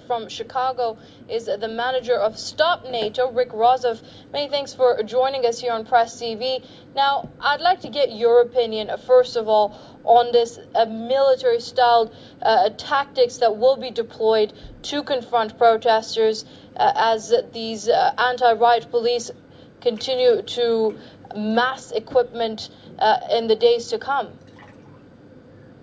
from Chicago is the manager of Stop NATO, Rick Rozov. Many thanks for joining us here on Press TV. Now, I'd like to get your opinion, first of all, on this military-styled tactics that will be deployed to confront protesters as these anti-riot police continue to mass equipment in the days to come.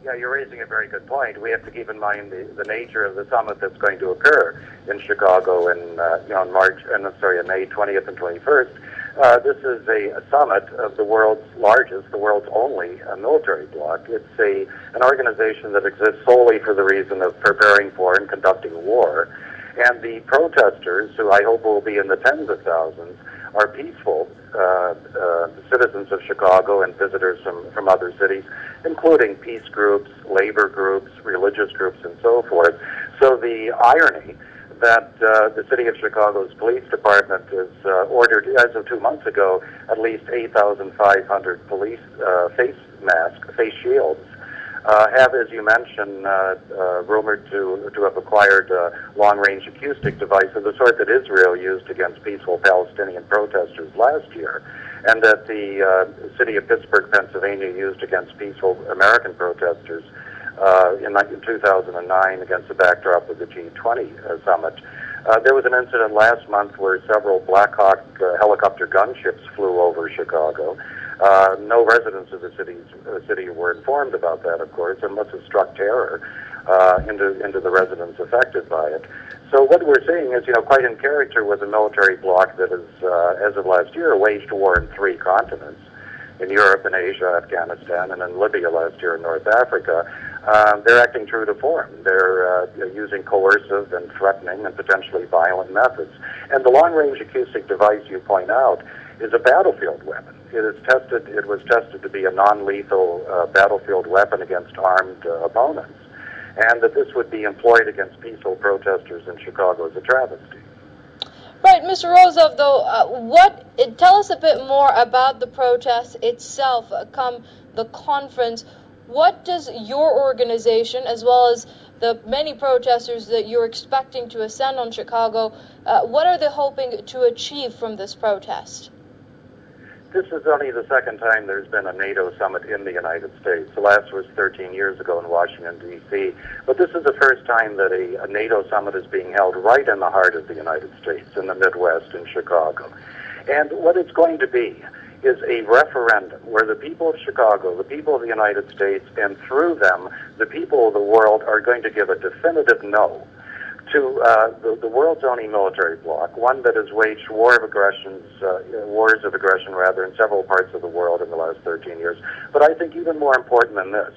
Yeah, you're raising a very good point. We have to keep in mind the nature of the summit that's going to occur in Chicago in May 20th and 21st. This is a summit of the world's largest, the world's only military bloc. It's an organization that exists solely for the reason of preparing for and conducting war. And the protesters, who I hope will be in the tens of thousands, are peaceful citizens of Chicago and visitors from other cities, including peace groups, labor groups, religious groups, and so forth. So the irony that the city of Chicago's police department has ordered, as of 2 months ago, at least 8,500 police face shields, have, as you mentioned, rumored to have acquired long-range acoustic device of the sort that Israel used against peaceful Palestinian protesters last year, and that the city of Pittsburgh, Pennsylvania, used against peaceful American protesters in 2009 against the backdrop of the G20 summit. There was an incident last month where several Black Hawk helicopter gunships flew over Chicago. No residents of the city were informed about that, of course, and must have struck terror into the residents affected by it. So what we're seeing is, quite in character with a military bloc that has, as of last year, waged war in 3 continents, in Europe, in Asia, Afghanistan, and in Libya last year in North Africa. They're acting true to form. They're using coercive and threatening and potentially violent methods. And the long-range acoustic device you point out is a battlefield weapon. It was tested to be a non-lethal battlefield weapon against armed opponents, and that this would be employed against peaceful protesters in Chicago is a travesty. Right, Mr. Rozov, though, tell us a bit more about the protest itself come the conference. What does your organization, as well as the many protesters that you're expecting to ascend on Chicago, what are they hoping to achieve from this protest? This is only the second time there's been a NATO summit in the United States. The last was 13 years ago in Washington, D.C. But this is the first time that a NATO summit is being held right in the heart of the United States, in the Midwest, in Chicago. And what it's going to be is a referendum where the people of Chicago, the people of the United States, and through them, the people of the world are going to give a definitive no to the world's only military bloc, one that has waged wars of aggression in several parts of the world in the last 13 years. But I think even more important than that,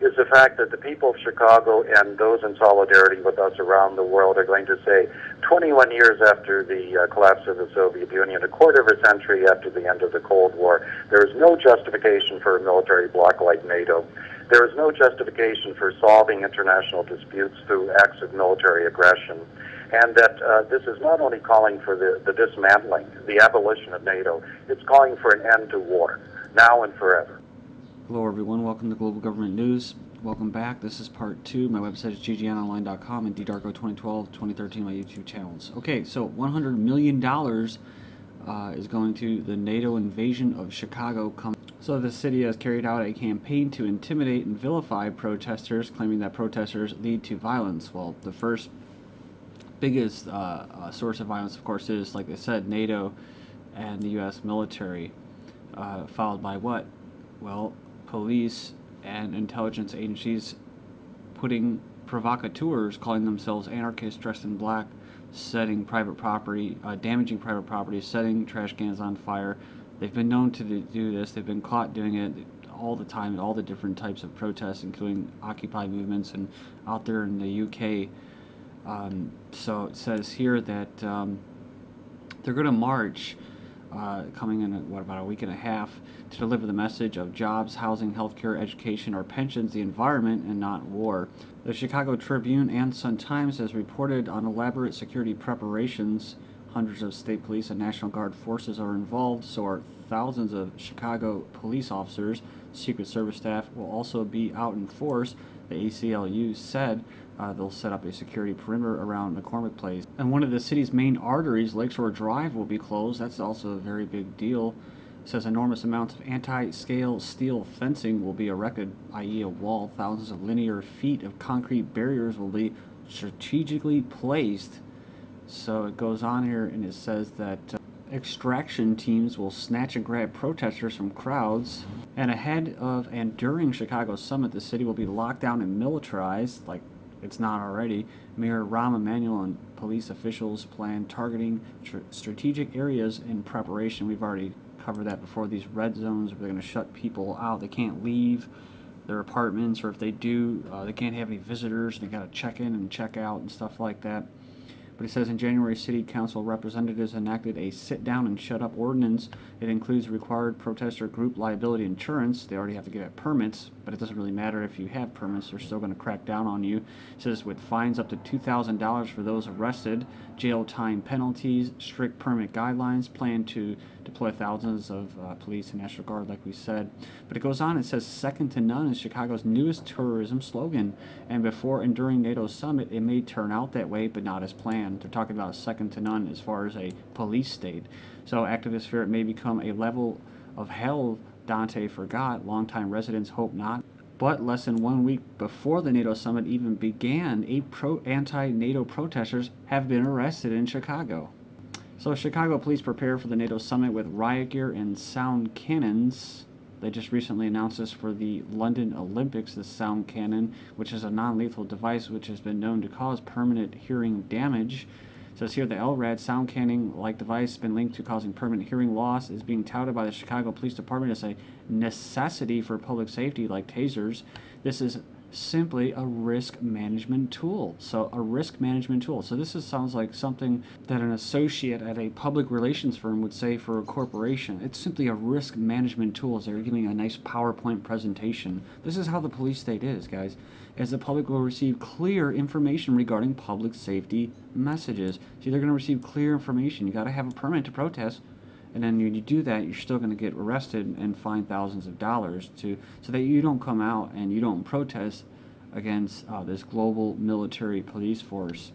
is the fact that the people of Chicago and those in solidarity with us around the world are going to say, 21 years after the collapse of the Soviet Union, a quarter of a century after the end of the Cold War, there is no justification for a military bloc like NATO. There is no justification for solving international disputes through acts of military aggression, and that this is not only calling for the dismantling, the abolition of NATO, it's calling for an end to war, now and forever. Hello everyone, welcome to Global Government News. Welcome back. This is part 2. My website is ggnonline.com and DDarko 2012-2013 my YouTube channels. Okay, so $100 million is going to the NATO invasion of Chicago. So the city has carried out a campaign to intimidate and vilify protesters, claiming that protesters lead to violence. Well, the first biggest source of violence, of course, is, like I said, NATO and the U.S. military, followed by what? Well, police and intelligence agencies putting provocateurs, calling themselves anarchists dressed in black, setting private property, damaging private property, setting trash cans on fire. They've been known to do this. They've been caught doing it all the time in all the different types of protests, including Occupy movements and out there in the UK. So it says here that they're going to march coming in about a week and a half to deliver the message of jobs, housing, healthcare, education, or pensions, the environment, and not war. The Chicago Tribune and Sun-Times has reported on elaborate security preparations. Hundreds of state police and National Guard forces are involved, so are thousands of Chicago police officers. Secret Service staff will also be out in force. The ACLU said they'll set up a security perimeter around McCormick Place. And one of the city's main arteries, Lakeshore Drive, will be closed. That's also a very big deal. It says enormous amounts of anti-scale steel fencing will be erected, i.e. a wall. Thousands of linear feet of concrete barriers will be strategically placed. So it goes on here and it says that extraction teams will snatch and grab protesters from crowds. And ahead of and during Chicago Summit, the city will be locked down and militarized, like it's not already. Mayor Rahm Emanuel and police officials plan targeting strategic areas in preparation. We've already covered that before. These red zones where they're going to shut people out. They can't leave their apartments, or if they do, they can't have any visitors. They got to check in and check out and stuff like that. But it says in January, City Council representatives enacted a sit-down and shut-up ordinance. It includes required protester group liability insurance. They already have to get permits, but it doesn't really matter if you have permits. They're still going to crack down on you. It says with fines up to $2,000 for those arrested, jail time penalties, strict permit guidelines, plan to deploy thousands of police and National Guard, like we said. But it goes on, it says second to none is Chicago's newest tourism slogan. And before and during NATO Summit, it may turn out that way, but not as planned. They're talking about second to none as far as a police state. So activists fear it may become a level of hell Dante forgot. Longtime residents hope not. But less than 1 week before the NATO Summit even began, 8 anti-NATO protesters have been arrested in Chicago. So Chicago police prepare for the NATO Summit with riot gear and sound cannons. They just recently announced this for the London Olympics, the sound cannon, which is a non-lethal device which has been known to cause permanent hearing damage. It says here the LRAD sound cannon-like device has been linked to causing permanent hearing loss, is being touted by the Chicago Police Department as a necessity for public safety like tasers. This is simply a risk management tool. So a risk management tool. So this sounds like something that an associate at a public relations firm would say for a corporation. It's simply a risk management tool. As they're giving a nice PowerPoint presentation. This is how the police state is, guys. As the public will receive clear information regarding public safety messages. See, they're going to receive clear information. You got to have a permit to protest. And then when you do that, you're still going to get arrested and fined thousands of dollars so that you don't come out and you don't protest against this global military police force.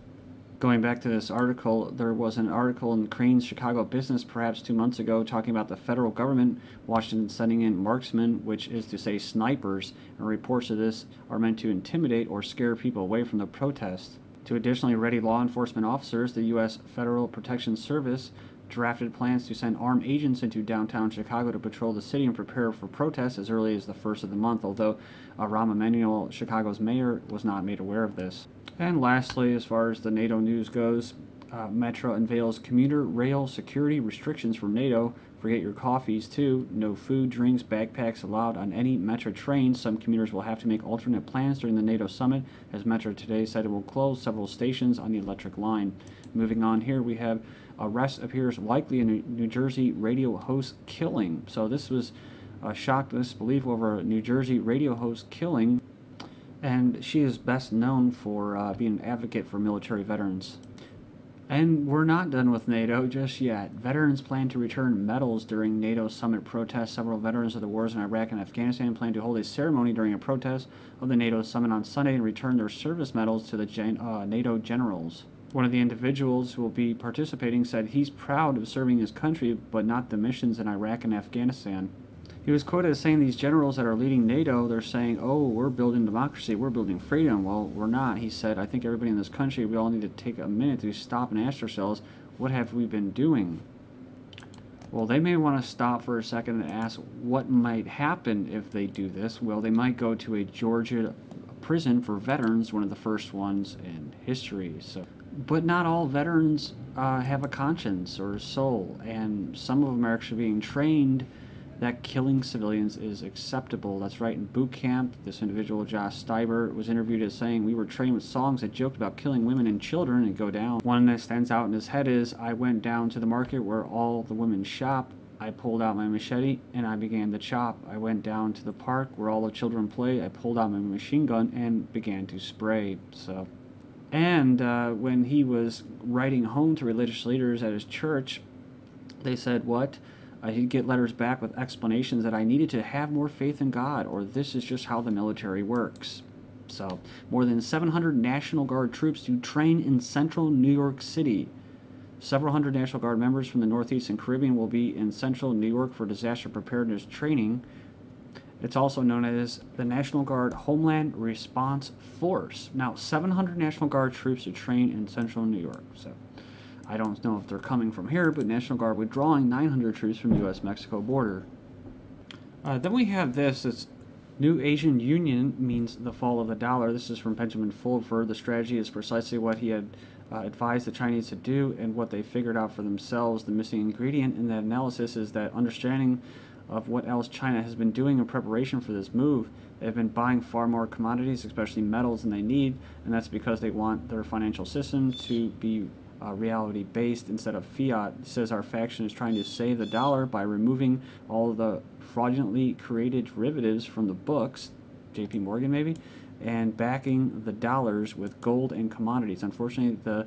Going back to this article, there was an article in Crane's Chicago Business perhaps 2 months ago talking about the federal government, Washington sending in marksmen, which is to say snipers, and reports of this are meant to intimidate or scare people away from the protest. To additionally ready law enforcement officers, the U.S. Federal Protection Service drafted plans to send armed agents into downtown Chicago to patrol the city and prepare for protests as early as the first of the month, although Rahm Emanuel, Chicago's mayor, was not made aware of this. And lastly, as far as the NATO news goes, Metra unveils commuter rail security restrictions from NATO. Forget your coffees, too. No food, drinks, backpacks allowed on any Metra trains. Some commuters will have to make alternate plans during the NATO Summit, as Metra today said it will close several stations on the electric line. Moving on here, we have arrest appears likely in a New Jersey radio host killing. So this was a shock to disbelief over a New Jersey radio host killing, and she is best known for being an advocate for military veterans. And we're not done with NATO just yet. Veterans plan to return medals during NATO Summit protests. Several veterans of the wars in Iraq and Afghanistan plan to hold a ceremony during a protest of the NATO Summit on Sunday and return their service medals to the NATO generals. One of the individuals who will be participating said he's proud of serving his country, but not the missions in Iraq and Afghanistan. He was quoted as saying these generals that are leading NATO, they're saying, oh, we're building democracy, we're building freedom. Well, we're not. He said, I think everybody in this country, we all need to take a minute to stop and ask ourselves, what have we been doing? Well, they may want to stop for a second and ask what might happen if they do this. Well, they might go to a Georgia prison for veterans, one of the first ones in history. But not all veterans have a conscience or a soul, and some of them are actually being trained that killing civilians is acceptable. That's right, in boot camp, this individual, Josh Steiber, was interviewed as saying, we were trained with songs that joked about killing women and children and go down. One that stands out in his head is, I went down to the market where all the women shop, I pulled out my machete and I began to chop. I went down to the park where all the children play, I pulled out my machine gun and began to spray. And when he was writing home to religious leaders at his church, they said, what? He'd get letters back with explanations that I needed to have more faith in God, or this is just how the military works. So, more than 700 National Guard troops to train in central New York City. Several hundred National Guard members from the Northeast and Caribbean will be in central New York for disaster preparedness training. It's also known as the National Guard Homeland Response Force. Now, 700 National Guard troops to train in central New York. So, I don't know if they're coming from here, but National Guard withdrawing 900 troops from U.S Mexico border. Then we have this. It's New Asian Union means the fall of the dollar. This is from Benjamin Fulford. The strategy is precisely what he had advised the Chinese to do and what they figured out for themselves. The missing ingredient in that analysis is that understanding of what else China has been doing in preparation for this move. They've been buying far more commodities, especially metals, than they need, and that's because they want their financial system to be reality-based instead of fiat. It says our faction is trying to save the dollar by removing all of the fraudulently created derivatives from the books, JP Morgan maybe, and backing the dollars with gold and commodities. Unfortunately, the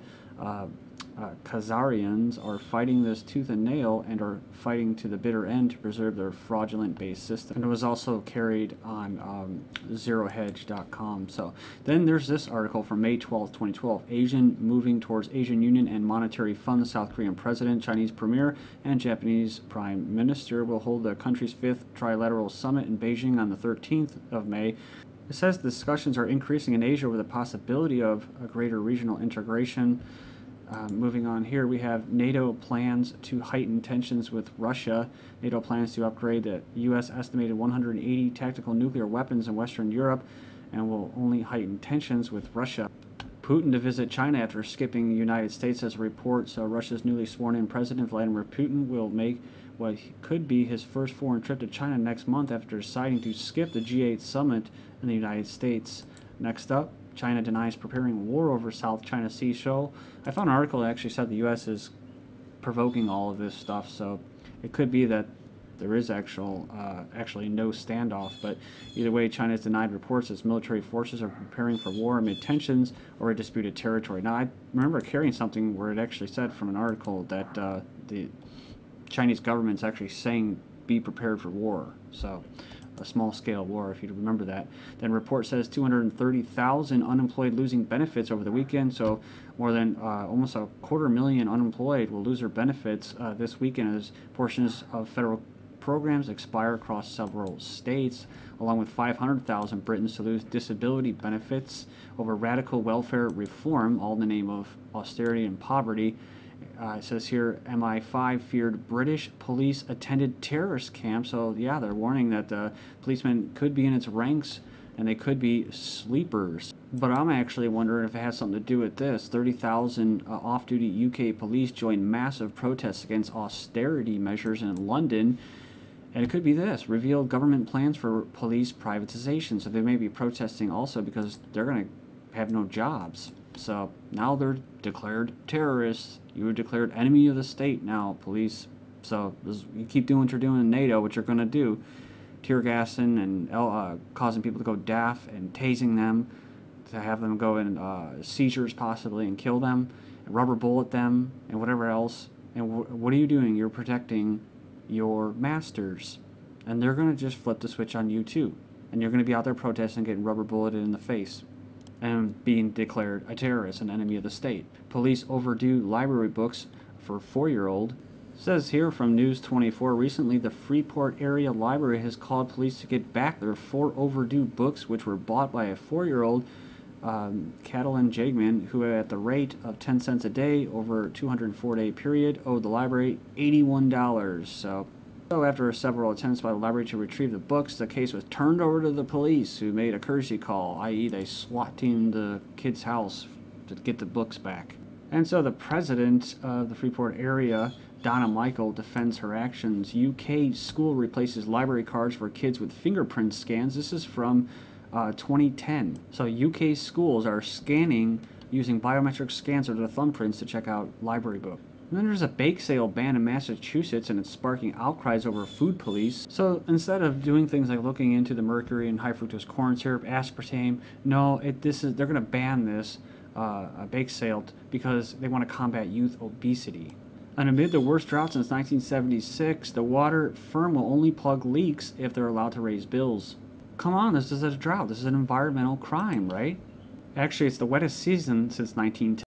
Khazarians are fighting this tooth and nail and are fighting to the bitter end to preserve their fraudulent-based system. And it was also carried on zerohedge.com. So then there's this article from May 12, 2012. Asian moving towards Asian Union and monetary fund. South Korean president, Chinese premier, and Japanese prime minister will hold the country's 5th trilateral summit in Beijing on the 13th of May. It says discussions are increasing in Asia with the possibility of a greater regional integration. Moving on here, we have NATO plans to heighten tensions with Russia. NATO plans to upgrade the U.S. estimated 180 tactical nuclear weapons in Western Europe and will only heighten tensions with Russia. Putin to visit China after skipping the United States as a report. So Russia's newly sworn-in President Vladimir Putin will make what could be his first foreign trip to China next month after deciding to skip the G8 summit in the United States. Next up, China denies preparing war over South China Sea shoal. I found an article that actually said the U.S. is provoking all of this stuff, so it could be that there is actually no standoff. But either way, China has denied reports its military forces are preparing for war amid tensions or a disputed territory. Now, I remember carrying something where it actually said from an article that the Chinese government's actually saying be prepared for war. So a small-scale war, if you remember that. Then report says 230,000 unemployed losing benefits over the weekend, so more than almost 250,000 unemployed will lose their benefits this weekend as portions of federal programs expire across several states, along with 500,000 Britons to lose disability benefits over radical welfare reform, all in the name of austerity and poverty. It says here, MI5 feared British police attended terrorist camp. So, yeah, they're warning that policemen could be in its ranks and they could be sleepers. But I'm actually wondering if it has something to do with this. 30,000 off-duty UK police joined massive protests against austerity measures in London. And it could be this, revealed government plans for police privatization. So they may be protesting also because they're going to have no jobs. So now they're declared terrorists. You were declared enemy of the state now, police. So you keep doing what you're doing in NATO, what you're going to do. Tear gassing and causing people to go deaf and tasing them, to have them go in seizures possibly and kill them, and rubber bullet them, and whatever else. And what are you doing? You're protecting your masters. And they're going to just flip the switch on you too. And you're going to be out there protesting, getting rubber bulleted in the face, and being declared a terrorist, an enemy of the state. Police overdue library books for 4-year-old. Says here from News 24, recently the Freeport area library has called police to get back their 4 overdue books which were bought by a 4-year-old, Catalin Jagman, who at the rate of 10 cents a day over a 204-day period owed the library $81. So after several attempts by the library to retrieve the books, the case was turned over to the police, who made a courtesy call, i.e. they SWAT teamed the kid's house to get the books back. And so the president of the Freeport area, Donna Michael, defends her actions. UK school replaces library cards for kids with fingerprint scans. This is from 2010. So UK schools are scanning using biometric scans of their thumbprints to check out library books. And then there's a bake sale ban in Massachusetts, and it's sparking outcries over food police. So instead of doing things like looking into the mercury in high fructose corn syrup, aspartame, no, they're going to ban this bake sale because they want to combat youth obesity. And amid the worst drought since 1976, the water firm will only plug leaks if they're allowed to raise bills. come on, this is a drought. This is an environmental crime, right? Actually, it's the wettest season since 1910.